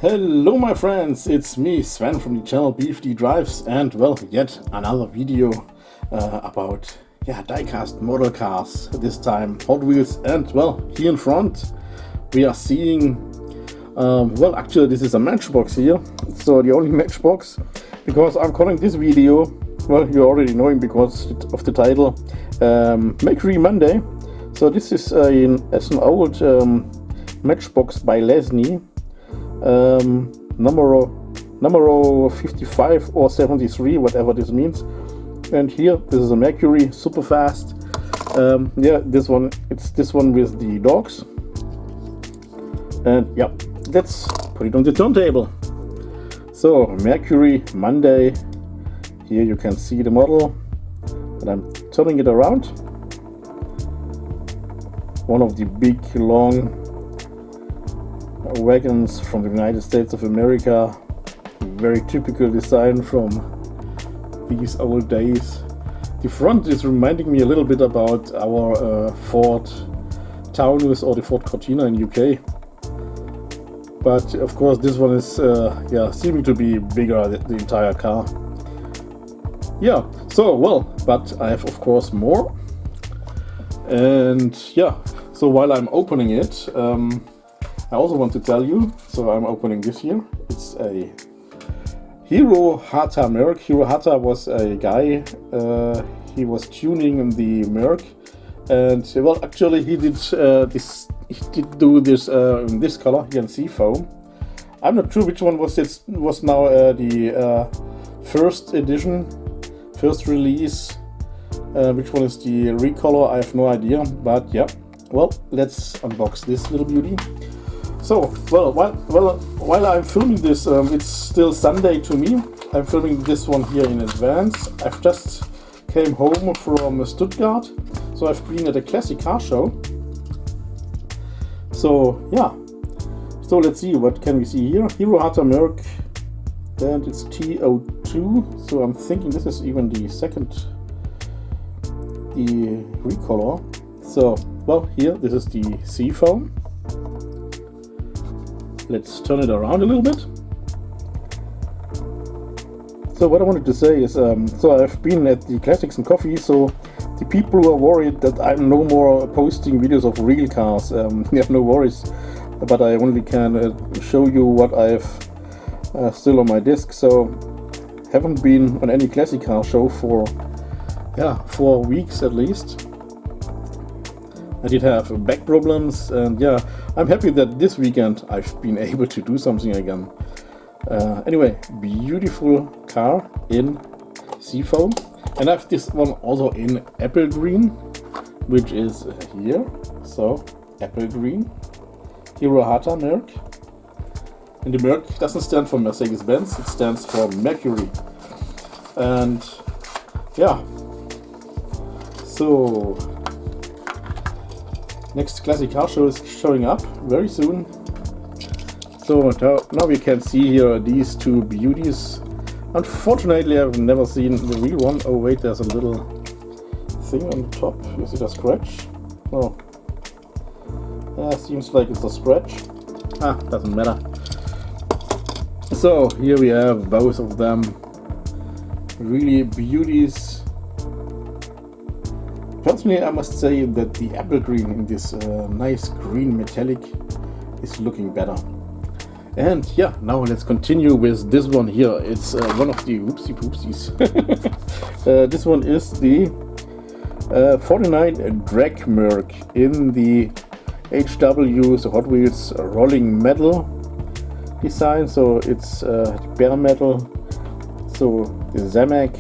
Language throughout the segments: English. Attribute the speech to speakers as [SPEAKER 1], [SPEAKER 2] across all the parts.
[SPEAKER 1] Hello my friends, it's me Sven from the channel BFD Drives, and well, yet another video about diecast model cars, this time Hot Wheels. And well, here in front we are seeing well, actually this is a Matchbox here, so the only Matchbox, because I'm calling this video, well, you're already knowing because of the title, MERCURY Monday. So this is an old Matchbox by Lesney, number 55 or 73, whatever this means. And here this is a MERCURY Superfast. This one, it's this one with the dogs. And yeah, let's put it on the turntable. So MERCURY Monday, here you can see the model, and I'm turning it around. One of the big long wagons from the United States of America, very typical design from these old days. The front is reminding me a little bit about our Ford Taunus or the Ford Cortina in UK, but of course this one is seeming to be bigger, the entire car. So well, but I have of course more. And so while I'm opening it, I also want to tell you, so I'm opening this here. It's a Hirohata Merc. Hirohata was a guy, he was tuning the Merc, and well, actually he did do this in this color, you can see foam. I'm not sure which one was now the first edition, first release. Which one is the recolor, I have no idea, but yeah, well, let's unbox this little beauty. So, well, while I'm filming this, it's still Sunday to me. I'm filming this one here in advance. I've just came home from Stuttgart, so I've been at a classic car show. So yeah, so let's see, what can we see here? Hirohata Merc, and it's TO2, so I'm thinking this is even the recolor. So, well, here, this is the seafoam. Let's turn it around a little bit. So what I wanted to say is, so I've been at the Classics and Coffee, so the people who are worried that I'm no more posting videos of real cars, no worries, but I only can show you what I have still on my disc. So haven't been on any classic car show for 4 weeks at least. I did have back problems, and yeah, I'm happy that this weekend I've been able to do something again. Anyway, beautiful car in seafoam, and I have this one also in apple green, which is here. So apple green, Hirohata Merc, and the Merc doesn't stand for Mercedes-Benz, it stands for MERCURY. And yeah, so next classic car show is showing up very soon. So now we can see here these two beauties. Unfortunately, I've never seen the real one. Oh wait, there's a little thing on top. Is it a scratch? Oh, seems like it's a scratch. Doesn't matter. So here we have both of them. Really beauties. Personally, I must say that the apple green in this nice green metallic is looking better. And yeah, now let's continue with this one here. It's one of the whoopsie poopsies. This one is the 49 Drag Merc in the HW, so Hot Wheels rolling metal design. So it's bare metal. So the Zamak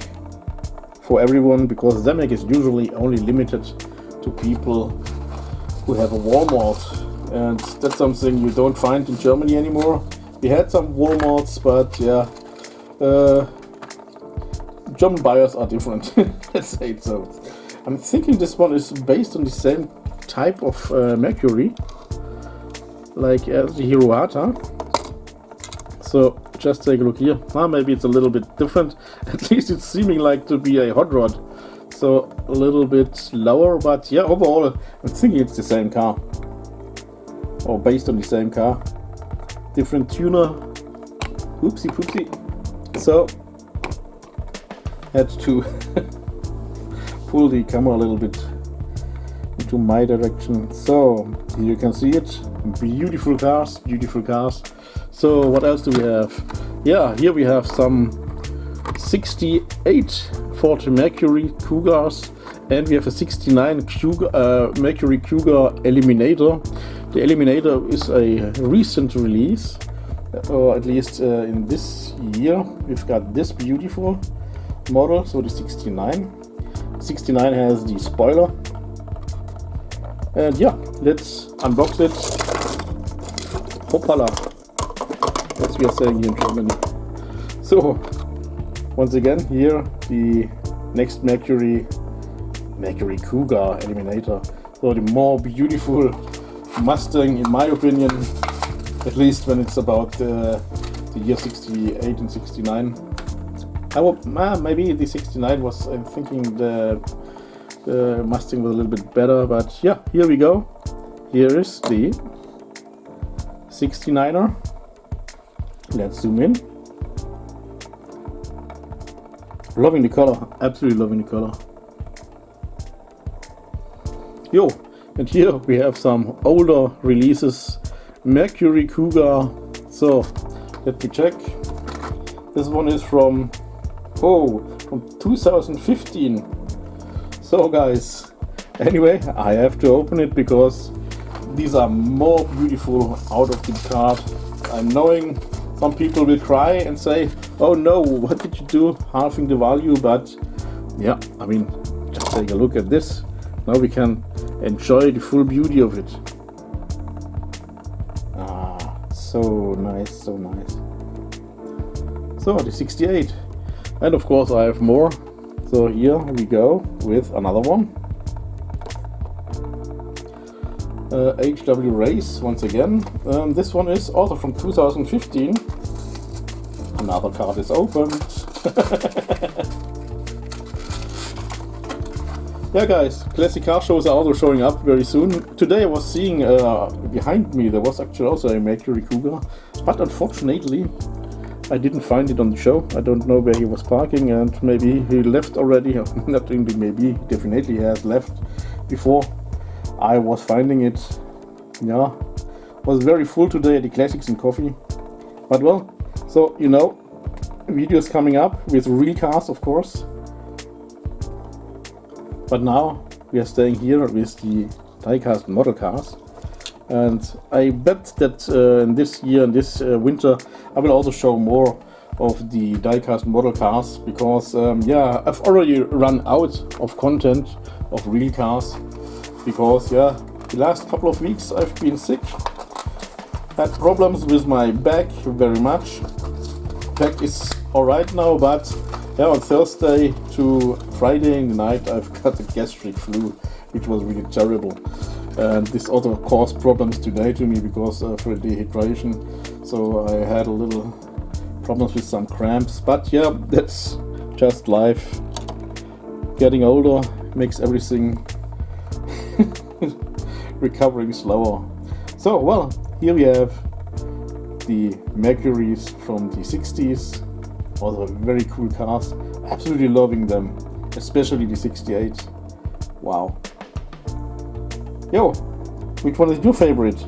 [SPEAKER 1] for everyone, because Zamak is usually only limited to people who have a Walmart, and that's something you don't find in Germany anymore. We had some Walmarts, but yeah, German buyers are different. Let's say it so. I'm thinking this one is based on the same type of MERCURY, like the Hirohata. So just take a look here. Maybe it's a little bit different. At least it's seeming like to be a hot rod, so a little bit lower, but yeah, overall I'm thinking it's the same car, or based on the same car. Different tuner Oopsie poopsie. So, had to pull the camera a little bit into my direction. So, here you can see it. Beautiful cars, beautiful cars. So, what else do we have? Yeah, here we have some 68 Ford Mercury Cougars, and we have a 69 Mercury Cougar Eleminator. The Eleminator is a recent release, or at least in this year. We've got this beautiful model, so the 69. 69 has the spoiler. And yeah, let's unbox it. Hoppala, as we are saying here in Germany. So, once again, here the next Mercury Cougar Eleminator. So the more beautiful Mustang, in my opinion, at least when it's about the year 68 and 69. I hope maybe the 69 was, I'm thinking the Mustang was a little bit better, but yeah, here we go. Here is the 69er. Let's zoom in. Loving the color, absolutely loving the color. Yo, and here we have some older releases. Mercury Cougar. So, let me check. This one is from 2015. So guys, anyway, I have to open it because these are more beautiful out of the card. I'm knowing some people will cry and say, oh no, what did you do, halving the value? But yeah, I mean, just take a look at this. Now we can enjoy the full beauty of it. Ah, so nice, so nice. So the 68, and of course I have more. So here we go with another one. HW Race once again. This one is also from 2015. Another card is opened. Yeah guys, classic car shows are also showing up very soon. Today I was seeing behind me there was actually also a Mercury Cougar, but unfortunately I didn't find it on the show. I don't know where he was parking, and maybe he left already. Not only maybe, definitely he has left before I was finding it. Yeah, was very full today at the Classics and Coffee. But well, so you know, videos coming up with real cars, of course. But now we are staying here with the diecast model cars, and I bet that in this year, in this winter, I will also show more of the diecast model cars, because yeah, I've already run out of content of real cars, because yeah, the last couple of weeks I've been sick, had problems with my back very much. Back is alright now, but yeah, on Thursday to Friday in the night I've got a gastric flu, which was really terrible. And this also caused problems today to me because for dehydration. So I had a little problems with some cramps. But yeah, that's just life. Getting older makes everything recovering slower. So well, here we have the Mercurys from the 60s. Also very cool cars. Absolutely loving them, especially the 68. Wow. Yo, which one is your favorite?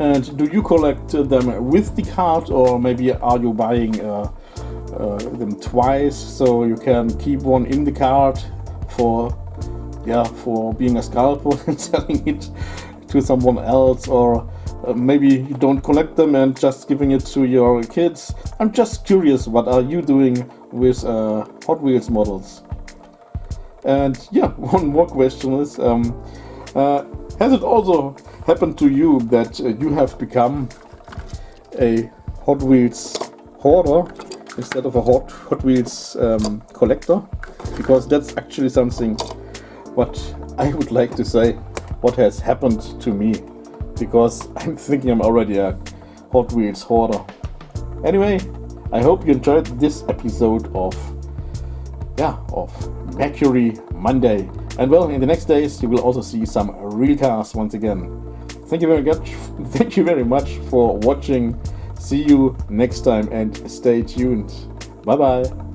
[SPEAKER 1] And do you collect them with the card, or maybe are you buying them twice so you can keep one in the card for being a scalper and selling it to someone else, or maybe you don't collect them and just giving it to your kids? I'm just curious, what are you doing with Hot Wheels models? And yeah, one more question is, has it also happened to you that you have become a Hot Wheels hoarder instead of a Hot Wheels collector? Because that's actually something what I would like to say, what has happened to me, because I'm thinking I'm already a Hot Wheels hoarder. Anyway, I hope you enjoyed this episode of Mercury Monday. And well, in the next days you will also see some real cars once again. Thank you very much for watching. See you next time and stay tuned. Bye bye.